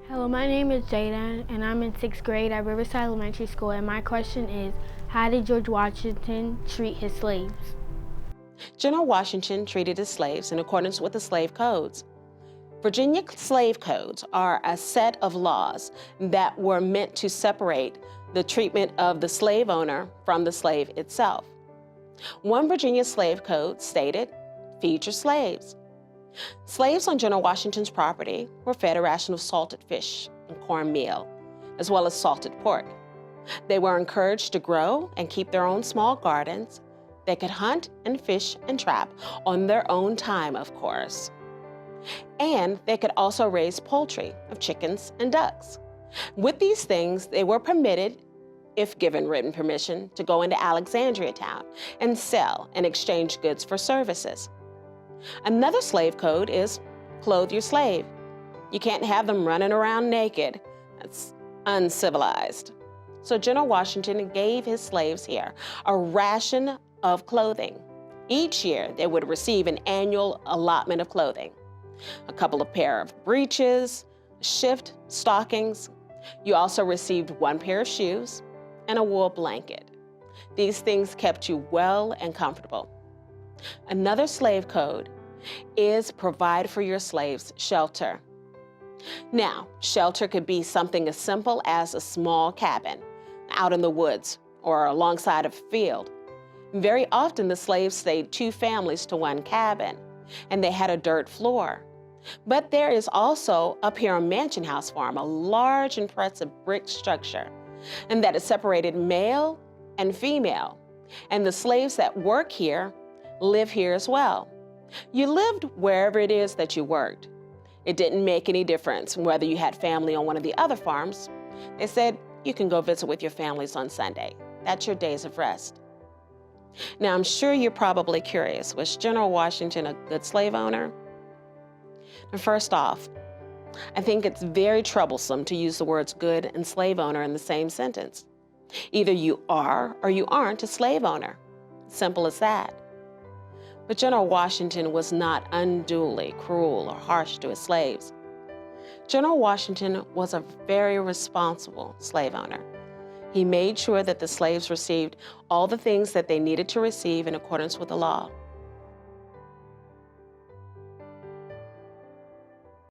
Hello, my name is Jada, and I'm in 6th grade at Riverside Elementary School, and my question is, how did George Washington treat his slaves? General Washington treated his slaves in accordance with the slave codes. Virginia slave codes are a set of laws that were meant to separate the treatment of the slave owner from the slave itself. One Virginia slave code stated, "Feed your slaves." Slaves on General Washington's property were fed a ration of salted fish and cornmeal, as well as salted pork. They were encouraged to grow and keep their own small gardens. They could hunt and fish and trap on their own time, of course. And they could also raise poultry of chickens and ducks. With these things, they were permitted, if given written permission, to go into Alexandria town and sell and exchange goods for services. Another slave code is clothe your slave. You can't have them running around naked. That's uncivilized. So General Washington gave his slaves here a ration of clothing. Each year, they would receive an annual allotment of clothing. A couple of pair of breeches, a shift, stockings. You also received one pair of shoes and a wool blanket. These things kept you well and comfortable. Another slave code is provide for your slaves shelter. Now, shelter could be something as simple as a small cabin out in the woods or alongside a field. Very often the slaves stayed two families to one cabin, and they had a dirt floor. But there is also up here on Mansion House Farm a large impressive brick structure, and that is separated male and female. And the slaves that work here live here as well. You lived wherever it is that you worked. It didn't make any difference whether you had family on one of the other farms. They said you can go visit with your families on Sunday. That's your days of rest. Now, I'm sure you're probably curious, was General Washington a good slave owner? First off, I think it's very troublesome to use the words good and slave owner in the same sentence. Either you are or you aren't a slave owner. Simple as that. But General Washington was not unduly cruel or harsh to his slaves. General Washington was a very responsible slave owner. He made sure that the slaves received all the things that they needed to receive in accordance with the law.